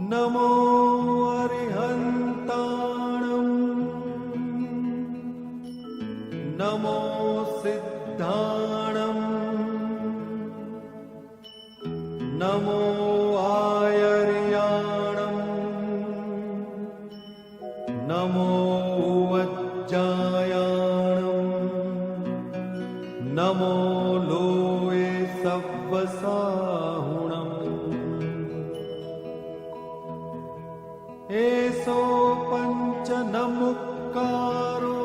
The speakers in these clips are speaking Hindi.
नमो अरिहन्ताणं नमो सिद्धाणं नमो आयर्याणं नमो वज्जायाणं नमो लोये सव्वसाहुणम् एसो पंच नमुक्कारो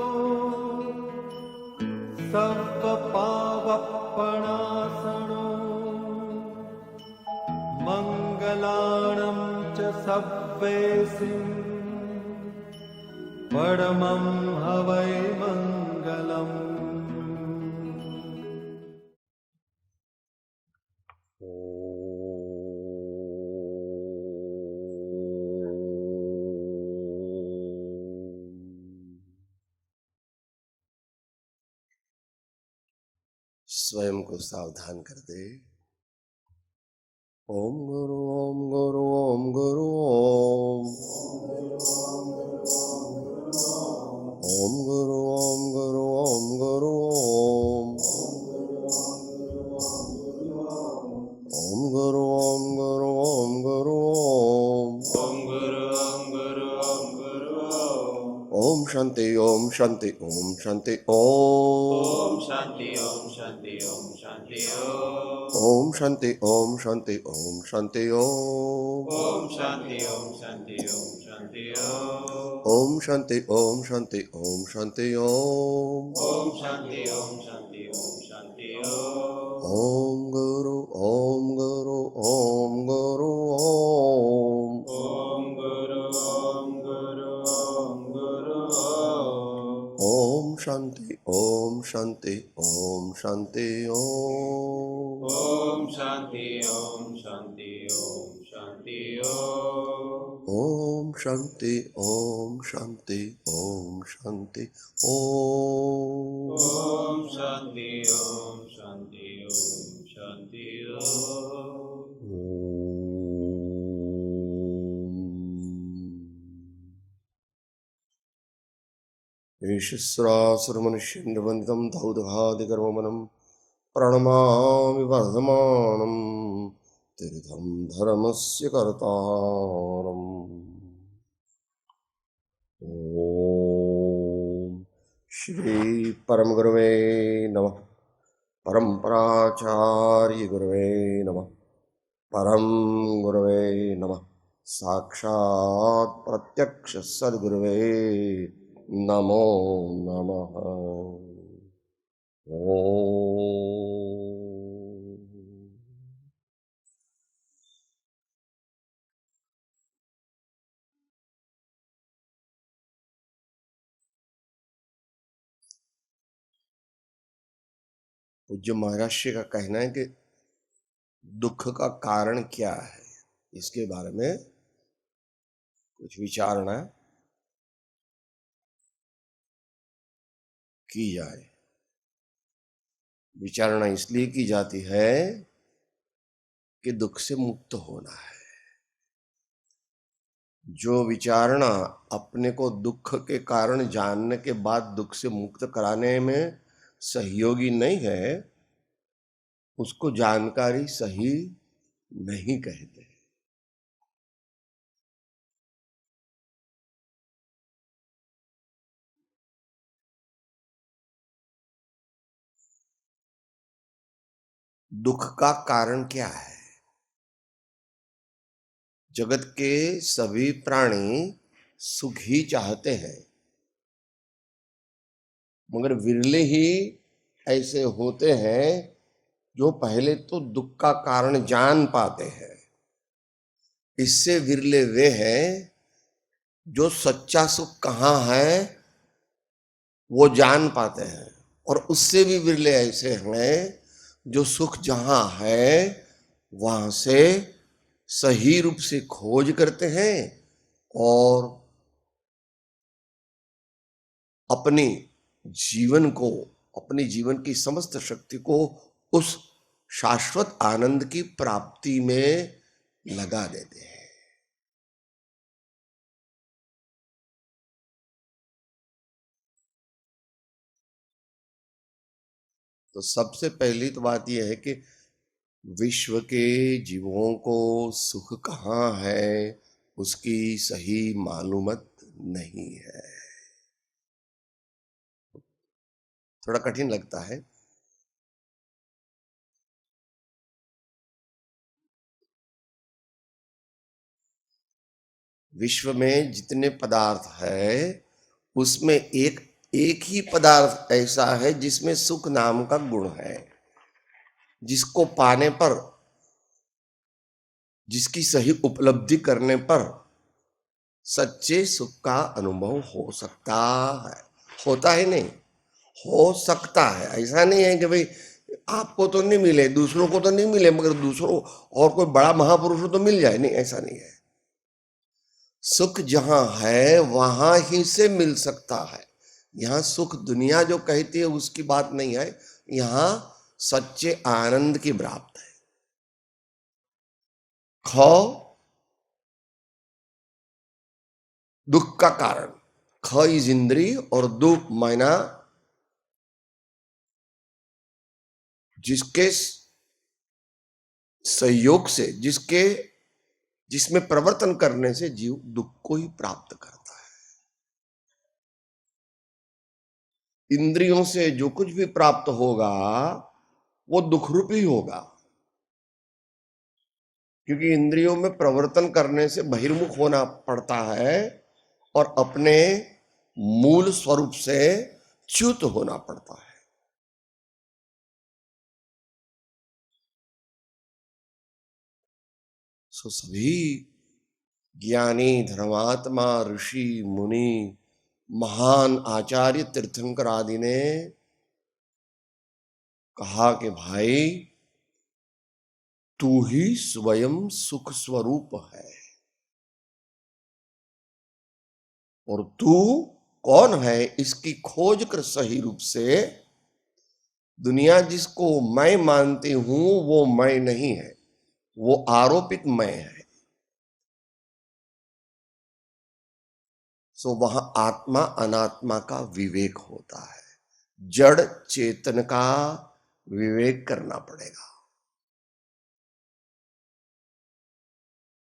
सर्वपावपणासनो मंगलाणं च सव्वेसिं परमं हवै मंगलम्। स्वयं को सावधान कर दे। ओम गुरु ओम गुरु ओम गुरु ओम ओम गुरु ओम गुरु ओम गुरु ओम ओम गुरु ओम गुरु ओम गुरु ओम ओम गुरु ओम गुरु ओम गुरु ओम शांति ओम शांति ओम शांति ओम शांति ओम शांति ओम शांति ओम शांति ओम शांति ओम शांति ओम शांति ओम शांति ओम शांति ओम शांति ओम शांति ओम शांति ओम शांति ओम शांति ओम शांति ओम गुरु ओम गुरु ओम गुरु ओम ओम गुरु ओम गुरु ओम गुरु ओम शांति ओम शांति ओम शांति ओम शांति ओम शांति ओम शांति ओम शांति ओम शांति ओम शांति ओम शांति ओम शांति ओम शांति ईश्वरासुरमनुष्येन्द्रवन्दितं धौदघादिकर्ममनं प्रणमामि वर्धमानं तीर्थं धर्मस्य कर्तारम्। ओम श्री परम गुरुवे नमः। परम्पराचार्य गुरुवे नमः। परम गुरुवे नमः। साक्षात् प्रत्यक्ष सद्गुरुवे नमो नमः। ओम पूज्य महर्षि का कहना है कि दुख का कारण क्या है, इसके बारे में कुछ विचारणा की जाए। विचारणा इसलिए की जाती है कि दुख से मुक्त होना है। जो विचारणा अपने को दुख के कारण जानने के बाद दुख से मुक्त कराने में सहयोगी नहीं है, उसको जानकारी सही नहीं कहते। दुख का कारण क्या है? जगत के सभी प्राणी सुख ही चाहते हैं, मगर विरले ही ऐसे होते हैं जो पहले तो दुख का कारण जान पाते हैं। इससे विरले वे हैं जो सच्चा सुख कहाँ है वो जान पाते हैं, और उससे भी विरले ऐसे हैं जो सुख जहाँ है वहां से सही रूप से खोज करते हैं और अपनी जीवन को, अपनी जीवन की समस्त शक्ति को उस शाश्वत आनंद की प्राप्ति में लगा देते हैं। तो सबसे पहली तो बात यह है कि विश्व के जीवों को सुख कहाँ है उसकी सही मालूमत नहीं है। थोड़ा कठिन लगता है। विश्व में जितने पदार्थ है उसमें एक ही पदार्थ ऐसा है जिसमें सुख नाम का गुण है, जिसको पाने पर, जिसकी सही उपलब्धि करने पर सच्चे सुख का अनुभव हो सकता है। होता है नहीं, हो सकता है। ऐसा नहीं है कि भाई आपको तो नहीं मिले, दूसरों को तो नहीं मिले, मगर दूसरों और कोई बड़ा महापुरुष हो तो मिल जाए, नहीं, ऐसा नहीं है। सुख जहां है वहां ही से मिल सकता है। यहाँ सुख दुनिया जो कहती है उसकी बात नहीं है, यहाँ सच्चे आनंद की प्राप्त है। ख दुख का कारण, ख इज इंद्रिय और दुख मायना जिसके सहयोग से, जिसमें प्रवर्तन करने से जीव दुख को ही प्राप्त करता है। इंद्रियों से जो कुछ भी प्राप्त होगा वो दुख रूपी होगा, क्योंकि इंद्रियों में प्रवर्तन करने से बहिर्मुख होना पड़ता है और अपने मूल स्वरूप से च्युत होना पड़ता है। सो सभी ज्ञानी, धर्मात्मा, ऋषि, मुनि, महान आचार्य तीर्थंकर आदि ने कहा कि भाई तू ही स्वयं सुख स्वरूप है। और तू कौन है इसकी खोज कर सही रूप से। दुनिया जिसको मैं मानती हूं वो मैं नहीं है, वो आरोपित मैं है। सो वहां आत्मा अनात्मा का विवेक होता है, जड़ चेतन का विवेक करना पड़ेगा।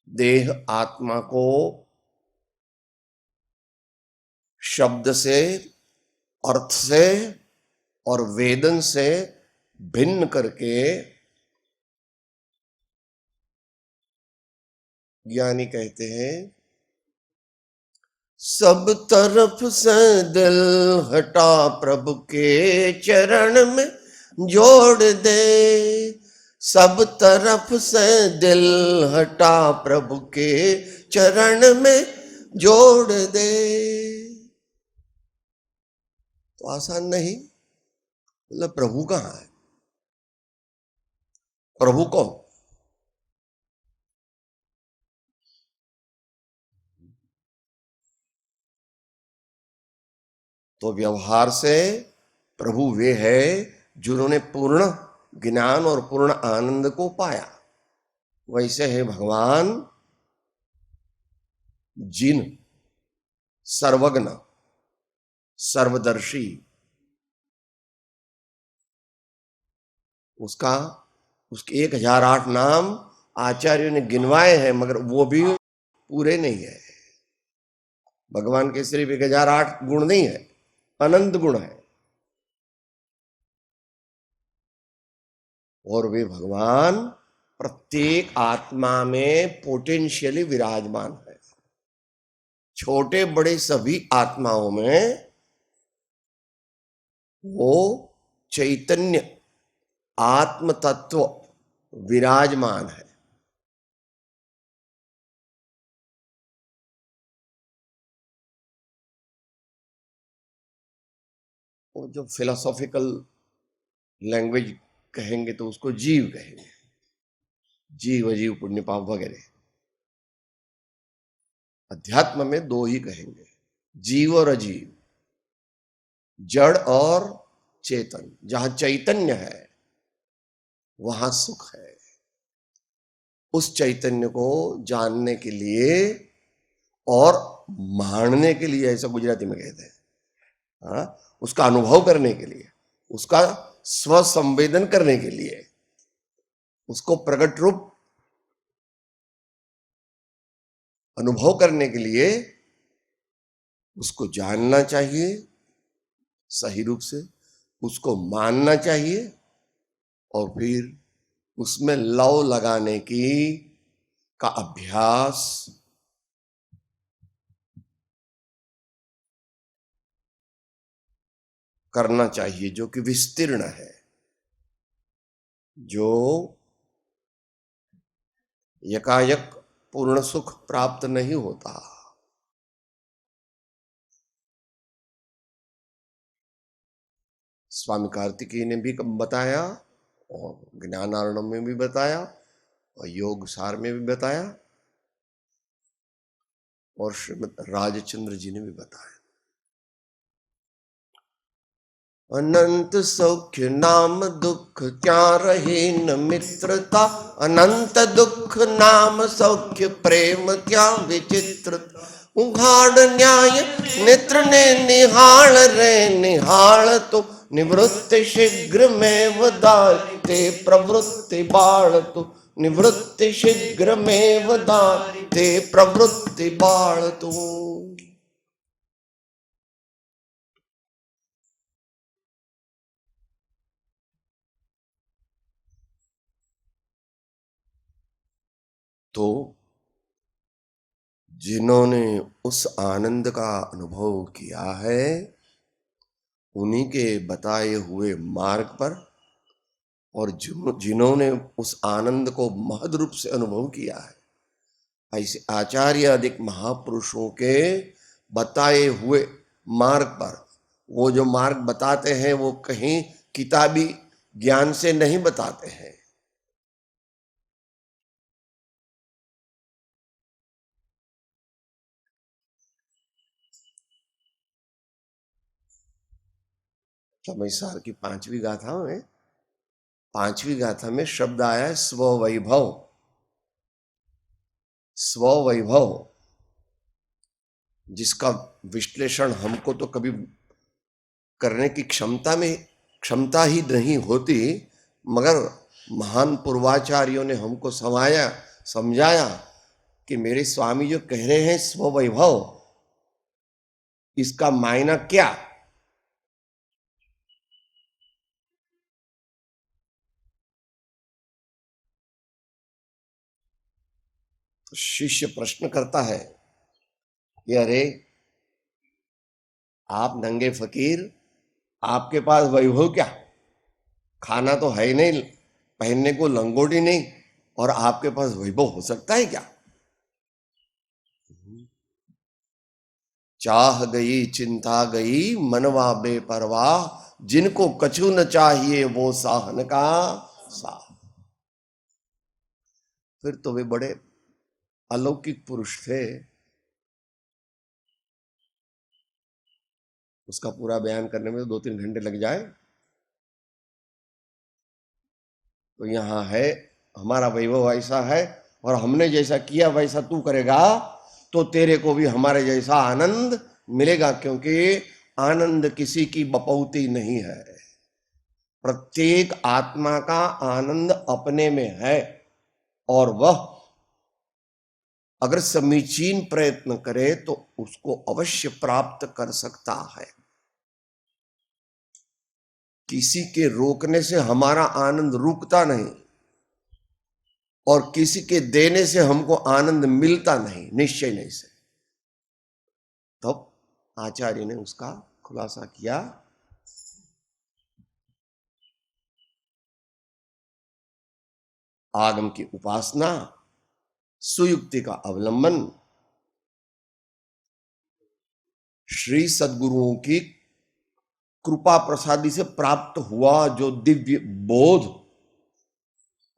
देह आत्मा को शब्द से, अर्थ से और वेदन से भिन्न करके ज्ञानी कहते हैं सब तरफ से दिल हटा प्रभु के चरण में जोड़ दे। सब तरफ से दिल हटा प्रभु के चरण में जोड़ दे। तो आसान नहीं। मतलब प्रभु कहाँ है? प्रभु कौन? तो व्यवहार से प्रभु वे है जिन्होंने पूर्ण ज्ञान और पूर्ण आनंद को पाया। वैसे है भगवान जिन सर्वज्ञ, सर्वदर्शी, उसके 1008 नाम आचार्यों ने गिनवाए हैं, मगर वो भी पूरे नहीं है। भगवान के सिर्फ 1008 गुण नहीं है, अनंत गुण है। और वे भगवान प्रत्येक आत्मा में पोटेंशियली विराजमान है। छोटे बड़े सभी आत्माओं में वो चैतन्य आत्म तत्व विराजमान है। वो जो फिलोसॉफिकल लैंग्वेज कहेंगे तो उसको जीव कहेंगे, जीव अजीव पुण्य पाप वगैरह। अध्यात्म में दो ही कहेंगे, जीव और अजीव, जड़ और चेतन। जहां चैतन्य है वहां सुख है। उस चैतन्य को जानने के लिए और माणने के लिए, ऐसा गुजराती में कहते हैं, हाँ, उसका अनुभव करने के लिए, उसका स्व संवेदन करने के लिए, उसको प्रकट रूप अनुभव करने के लिए उसको जानना चाहिए सही रूप से, उसको मानना चाहिए और फिर उसमें लौ लगाने का अभ्यास करना चाहिए, जो कि विस्तीर्ण है, जो यकायक पूर्ण सुख प्राप्त नहीं होता। स्वामी कार्तिकेय ने भी बताया और ज्ञानार्णव में भी बताया और योग सार में भी बताया और श्रीमद राजचंद्र जी ने भी बताया। अनंत सौख्य नाम दुख क्या रहे न मित्रता, अनंत दुख नाम सौख्य प्रेम क्या विचित्रता। उघाड़ न्याय नेत्र ने निहाल रे निहाल तो, निवृत्ति शीघ्र में वदाते प्रवृत्ति बाढ़ तो, निवृत्ति शीघ्र में वदाते प्रवृत्ति बाढ़ तो। तो जिन्होंने उस आनंद का अनुभव किया है, उन्हीं के बताए हुए मार्ग पर, और जिन्होंने उस आनंद को महद रूप से अनुभव किया है, ऐसे आचार्य अधिक महापुरुषों के बताए हुए मार्ग पर, वो जो मार्ग बताते हैं वो कहीं किताबी ज्ञान से नहीं बताते हैं। समयसार की 5वीं गाथा में शब्द आया है स्ववैभव। स्ववैभव जिसका विश्लेषण हमको तो कभी करने की क्षमता ही नहीं होती, मगर महान पूर्वाचार्यों ने हमको समझाया कि मेरे स्वामी जो कह रहे हैं स्ववैभव, इसका मायना क्या। तो शिष्य प्रश्न करता है कि अरे आप नंगे फकीर, आपके पास वैभव क्या, खाना तो है नहीं, पहनने को लंगोटी नहीं, और आपके पास वैभव हो सकता है क्या। चाह गई चिंता गई मनवा बेपरवाह, जिनको कछु न चाहिए वो साहन का साह। फिर तो वे बड़े अलौकिक पुरुष थे। उसका पूरा बयान करने में 2-3 घंटे लग जाए। तो यहां है हमारा वैभव ऐसा है, और हमने जैसा किया वैसा तू करेगा तो तेरे को भी हमारे जैसा आनंद मिलेगा, क्योंकि आनंद किसी की बपौती नहीं है। प्रत्येक आत्मा का आनंद अपने में है, और वह अगर समीचीन प्रयत्न करे तो उसको अवश्य प्राप्त कर सकता है। किसी के रोकने से हमारा आनंद रुकता नहीं, और किसी के देने से हमको आनंद मिलता नहीं, निश्चय नहीं से। तब आचार्य ने उसका खुलासा किया। आगम की उपासना, सुयुक्ति का अवलंबन, श्री सद्गुरुओं की कृपा प्रसादी से प्राप्त हुआ जो दिव्य बोध,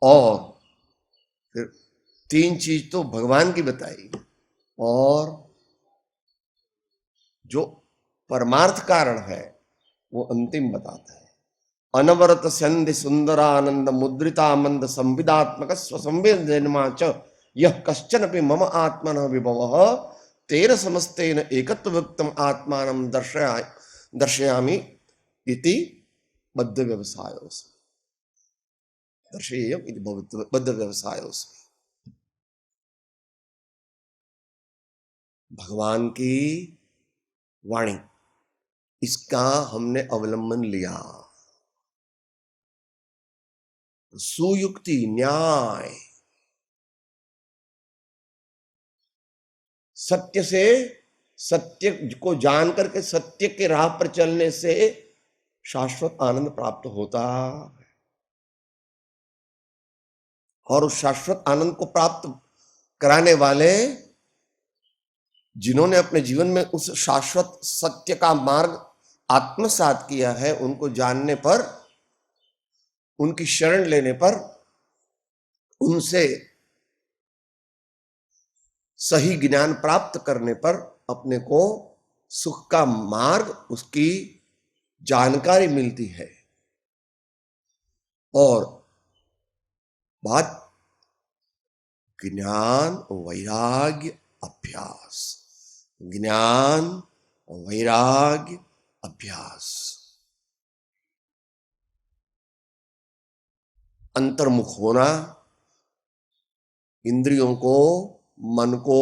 और फिर 3 चीज तो भगवान की बताई, और जो परमार्थ कारण है वो अंतिम बताता है। अनवरत संधि सुंदरानंद मुद्रिता मंद संविदात्मक स्वसंवेदनमा च यह कश्चन अपि मम आत्मन विभव तेन समस्तेन एकत्व व्यक्तम आत्मानं दर्शयामि इति बद्ध व्यवसायोस्मि, दर्शेयम् इति बद्ध व्यवसायोस्मि। भगवान की वाणी, इसका हमने अवलंबन लिया। सुयुक्ति, न्याय, सत्य से, सत्य को जान करके सत्य के राह पर चलने से शाश्वत आनंद प्राप्त होता है। और उस शाश्वत आनंद को प्राप्त कराने वाले, जिन्होंने अपने जीवन में उस शाश्वत सत्य का मार्ग आत्मसात किया है, उनको जानने पर, उनकी शरण लेने पर, उनसे सही ज्ञान प्राप्त करने पर अपने को सुख का मार्ग, उसकी जानकारी मिलती है। और बात ज्ञान, वैराग्य, अभ्यास, ज्ञान, वैराग्य, अभ्यास, अंतर्मुख होना, इंद्रियों को, मन को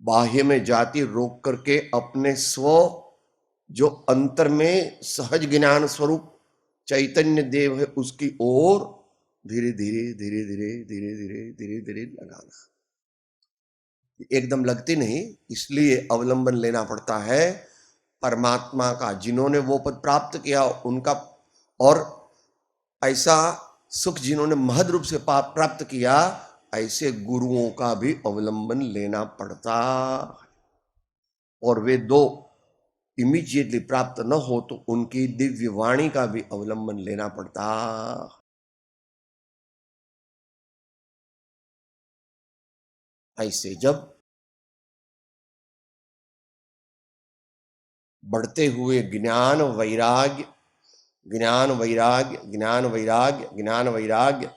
बाह्य में जाती रोक करके अपने स्व, जो अंतर में सहज ज्ञान स्वरूप चैतन्य देव है, उसकी ओर धीरे धीरे धीरे धीरे धीरे धीरे धीरे धीरे लगाना। एकदम लगती नहीं, इसलिए अवलंबन लेना पड़ता है परमात्मा का। जिन्होंने वो पद प्राप्त किया उनका, और ऐसा सुख जिन्होंने महद रूप से प्राप्त किया, ऐसे गुरुओं का भी अवलंबन लेना पड़ता है। और वे दो इमीडिएटली प्राप्त न हो तो उनकी दिव्य वाणी का भी अवलंबन लेना पड़ता। ऐसे जब बढ़ते हुए ज्ञान वैराग्य, ज्ञान वैराग्य, ज्ञान वैराग्य, ज्ञान वैराग्य,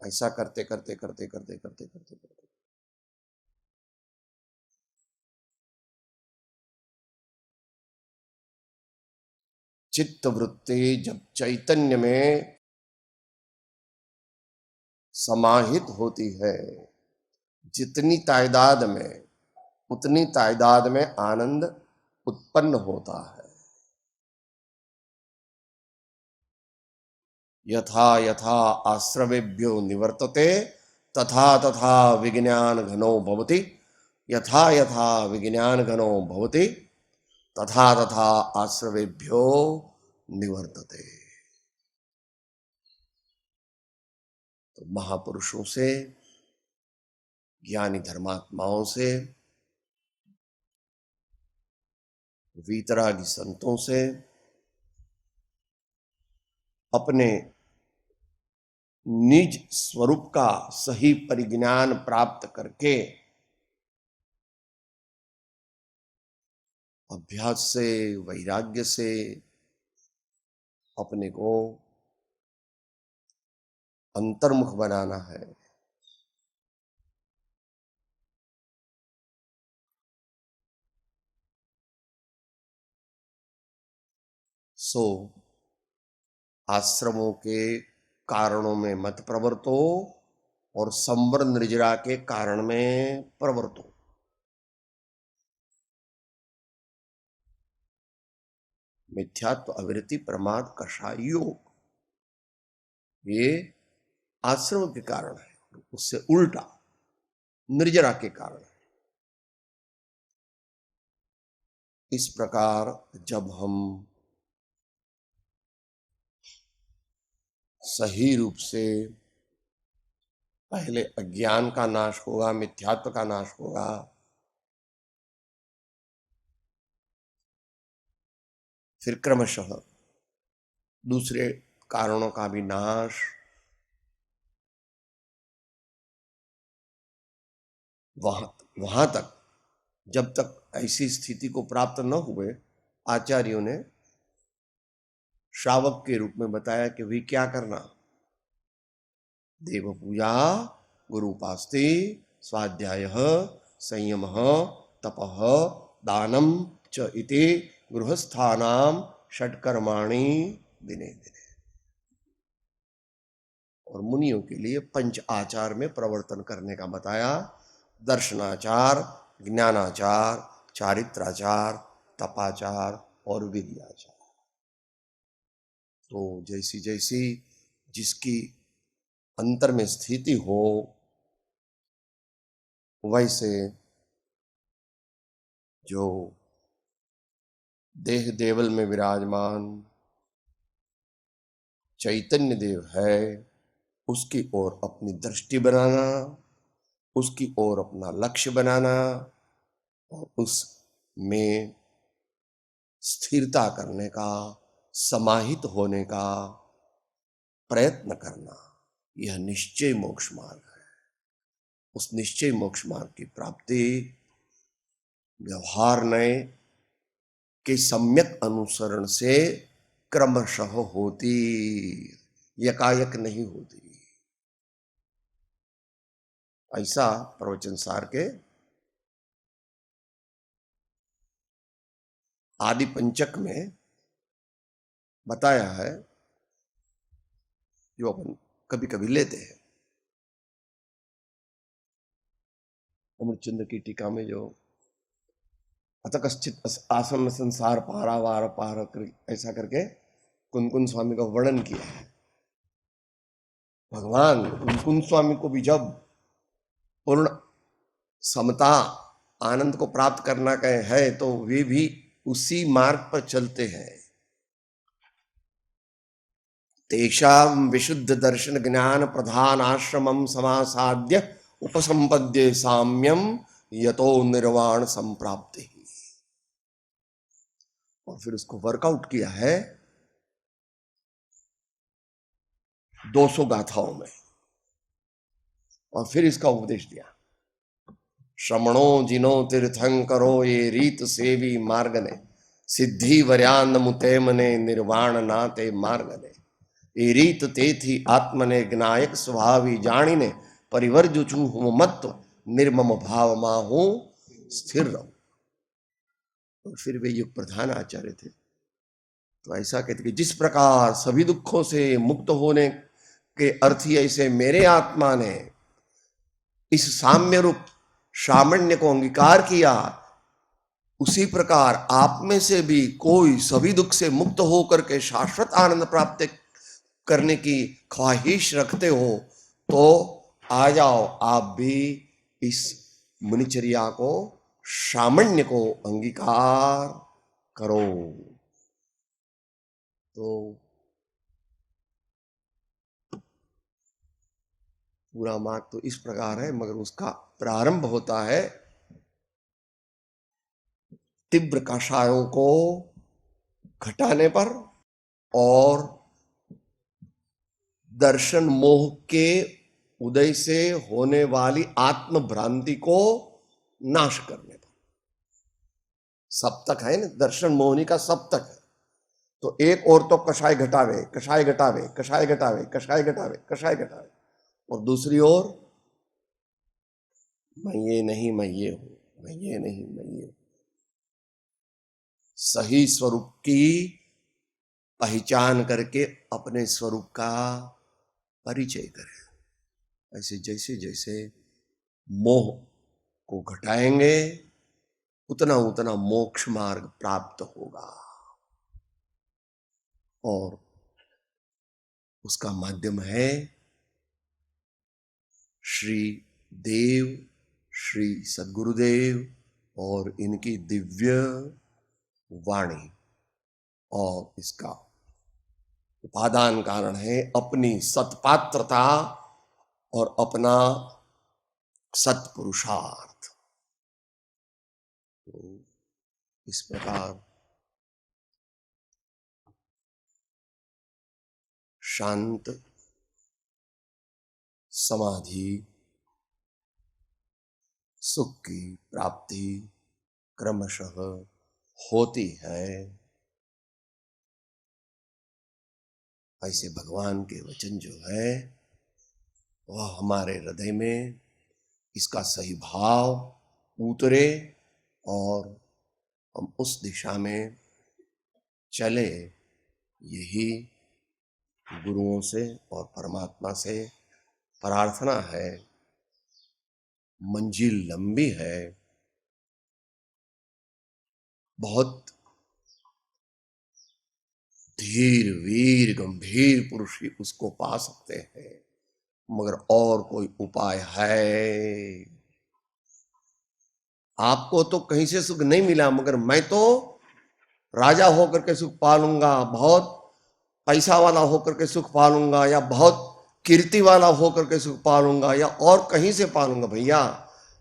ऐसा करते करते करते करते करते करते करते चित्त वृत्ति जब चैतन्य में समाहित होती है, जितनी तादाद में, उतनी तादाद में आनंद उत्पन्न होता है। यथा यथा आश्रवेभ्यो निवर्तते तथा तथा विज्ञान घनो भवति, यथा यथा विज्ञान घनो भवति तथा तथा आश्रवेभ्यो निवर्तते। तो महापुरुषों से, ज्ञानी धर्मात्माओं से, वीतरागी संतों से अपने निज स्वरूप का सही परिज्ञान प्राप्त करके अभ्यास से, वैराग्य से अपने को अंतर्मुख बनाना है। सो आश्रमों के कारणों में मत प्रवर्तो और संवर निर्जरा के कारण में प्रवर्तो। मिथ्यात्व, अविरति, प्रमाद, कषाय योग, ये आश्रम के कारण है। उससे उल्टा निर्जरा के कारण है। इस प्रकार जब हम सही रूप से, पहले अज्ञान का नाश होगा, मिथ्यात्व का नाश होगा, फिर क्रमशः दूसरे कारणों का भी नाश, वहां तक, जब तक ऐसी स्थिति को प्राप्त न हुए, आचार्यों ने श्रावक के रूप में बताया कि भी क्या करना, देव पूजा, गुरु उपास्ति, स्वाध्याय, संयम, तपः, दानम च इति गृहस्थानाम षट्कर्माणि दिने दिने। और मुनियों के लिए पंच आचार में प्रवर्तन करने का बताया, दर्शनाचार, ज्ञानाचार, चारित्राचार, तपाचार और विद्याचार। तो जैसी जैसी जिसकी अंतर में स्थिति हो, वैसे जो देह देवल में विराजमान चैतन्य देव है, उसकी ओर अपनी दृष्टि बनाना, उसकी ओर अपना लक्ष्य बनाना और उसमें स्थिरता करने का, समाहित होने का प्रयत्न करना, यह निश्चय मोक्ष मार्ग है। उस निश्चय मोक्ष मार्ग की प्राप्ति व्यवहार नए के सम्यक अनुसरण से क्रमशः होती, यकायक नहीं होती। ऐसा प्रवचन सार के आदि पंचक में बताया है, जो अपन कभी कभी लेते हैं। अमृतचंद्र की टीका में जो अथ कश्चित आसन्न संसार पारावार पार कर, ऐसा करके कुंकुन स्वामी का वर्णन किया है। भगवान कुंकुन स्वामी को भी जब पूर्ण समता आनंद को प्राप्त करना कहे है, तो वे भी उसी मार्ग पर चलते हैं। तेषां विशुद्ध दर्शन ज्ञान प्रधान आश्रमं समासाद्य उपसंपद्ये साम्यम यतो निर्वाण संप्राप्ति। और फिर उसको वर्कआउट किया है 200 गाथाओं में, और फिर इसका उपदेश दिया। श्रमणो जिनो तीर्थंकरो ये रीत सेवी मार्गने, सिद्धि वर्यान मुतेमने निर्वाण नाते मार्गने। ये रीत तेथी आत्मने ज्ञायक स्वभावी जानिने, परिवर्जुचु हम मत्व निर्मम भाव माहू स्थिर रहो। और फिर वे युग प्रधान आचार्य थे, तो ऐसा कहते कि जिस प्रकार सभी दुखों से मुक्त होने के अर्थ ही ऐसे मेरे आत्मा ने इस साम्य रूप सामान्य को अंगीकार किया, उसी प्रकार आप में से भी कोई सभी दुख से मुक्त होकर के शाश्वत आनंद प्राप्त करने की ख्वाहिश रखते हो, तो आ जाओ आप भी इस मुनिचर्या को, सामान्य को अंगीकार करो। तो पूरा मार्ग तो इस प्रकार है, मगर उसका प्रारंभ होता है तीव्र कषायों को घटाने पर और दर्शन मोह के उदय से होने वाली आत्म भ्रांति को नाश करने पर। सप्तक है ना, दर्शन मोहनी का सप्तक है। तो एक और तो कषाय घटावे, कषाय घटावे, कषाय घटावे, कषाय घटावे, कषाय घटावे, और दूसरी ओर मैं ये नहीं, मैं ये हूं, मैं ये नहीं, मैं ये हूं। सही स्वरूप की पहचान करके अपने स्वरूप का परिचय करें। ऐसे जैसे जैसे मोह को घटाएंगे, उतना उतना मोक्ष मार्ग प्राप्त होगा, और उसका माध्यम है श्री देव, श्री सद्गुरुदेव और इनकी दिव्य वाणी। और इसका उपादान कारण है अपनी सत्पात्रता और अपना सत्पुरुषार्थ। तो इस प्रकार शांत समाधि सुख की प्राप्ति क्रमशः होती है। ऐसे भगवान के वचन जो है वह हमारे हृदय में इसका सही भाव उतरे और हम उस दिशा में चले, यही गुरुओं से और परमात्मा से प्रार्थना है। मंजिल लंबी है, बहुत धीर वीर गंभीर पुरुष ही उसको पा सकते हैं, मगर और कोई उपाय है? आपको तो कहीं से सुख नहीं मिला, मगर मैं तो राजा होकर के सुख पालूंगा, बहुत पैसा वाला होकर के सुख पालूंगा, या बहुत कीर्ति वाला होकर के सुख पालूंगा, या और कहीं से पालूंगा। भैया,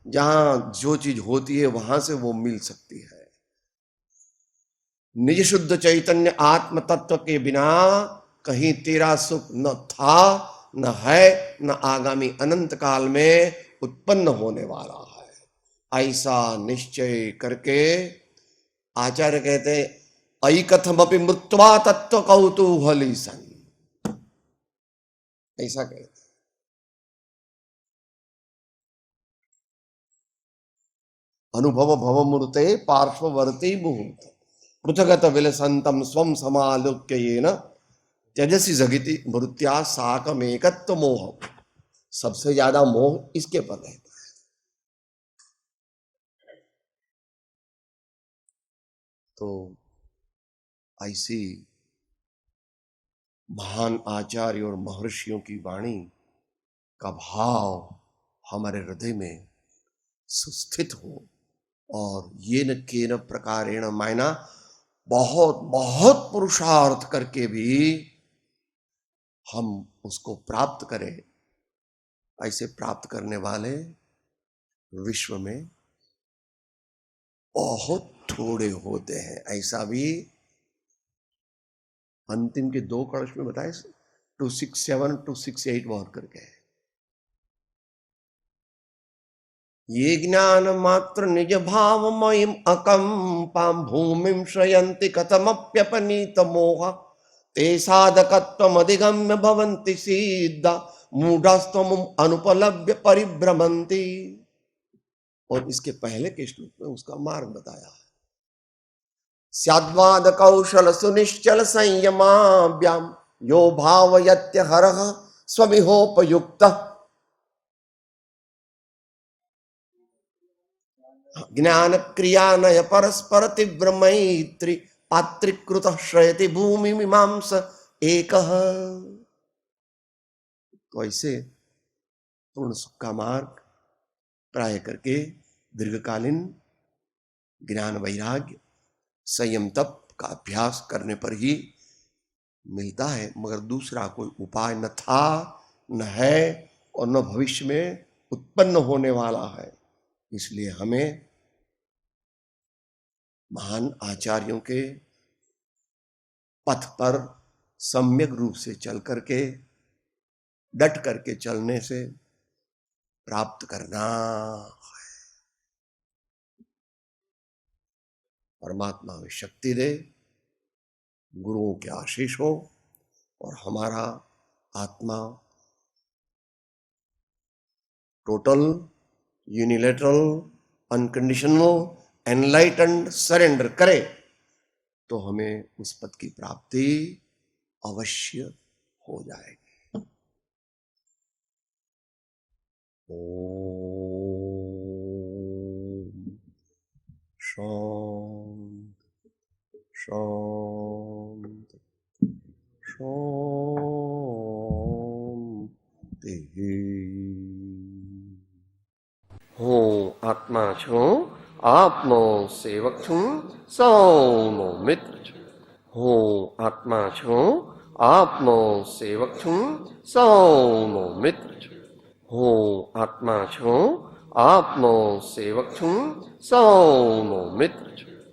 जहां जो चीज होती है वहां से वो मिल सकती है। निज शुद्ध चैतन्य आत्म तत्व के बिना कहीं तेरा सुख न था, न है, न आगामी अनंत काल में उत्पन्न होने वाला है। ऐसा निश्चय करके आचार्य कहते हैं, ऐकथमपि मृत्वा तत्व कौतूहली सन, ऐसा कहते। अनुभव भवमूर्ते पार्श्ववर्ती मुहूर्त पृथगत विलसंतम स्वम समालोक्य येन त्यजसि जगति मृत्या साकमेकत्व मोह। सबसे ज्यादा मोह इसके पर रहता है। तो ऐसी महान आचार्य और महर्षियों की वाणी का भाव हमारे हृदय में सुस्थित हो, और ये न केन प्रकारेण मायना बहुत बहुत पुरुषार्थ करके भी हम उसको प्राप्त करें। ऐसे प्राप्त करने वाले विश्व में बहुत थोड़े होते हैं। ऐसा भी अंतिम के 2 कलश में बताए, 267 268 बहुत करके। ये ज्ञान मात्र निज भाव मयिम अकंपाम भूमिम श्रयन्ति कथमप्यपनीत मोह ते साधकत्वम अधिगम्य भवन्ति सिद्धा मूढ़ास्तम अनुपलभ्य परिभ्रमन्ति। और इसके पहले के श्लोक में उसका मार्ग बताया है। स्याद्वाद कौशल सुनिश्चल संयमाभ्याम यो भावयत्य हरः स्वमिहोपयुक्तः ज्ञान क्रिया नय परस्पर तीव्र मैत्री पात्रिकृत श्रयति भूमि मीमांस एक। तो ऐसे पूर्ण सुख का मार्ग प्राय करके दीर्घकालीन ज्ञान वैराग्य संयम तप का अभ्यास करने पर ही मिलता है, मगर दूसरा कोई उपाय न था, न है, और न भविष्य में उत्पन्न होने वाला है। इसलिए हमें महान आचार्यों के पथ पर सम्यक रूप से चल करके, डट करके चलने से प्राप्त करना है। परमात्मा हमें शक्ति दे, गुरुओं के आशीष हो, और हमारा आत्मा total unilateral unconditional enlightened surrender करे, तो हमें उस पद की प्राप्ति अवश्य हो जाएगी। ओम शांति शांति शांति। હું આત્મા છું, આપનો સેવક છું, સૌનો મિત્ર છું. હું આત્મા છું, આપનો સેવક છું, સૌનો મિત્ર છું. હું આત્મા છું, આપનો સેવક છું, સૌનો મિત્ર છું.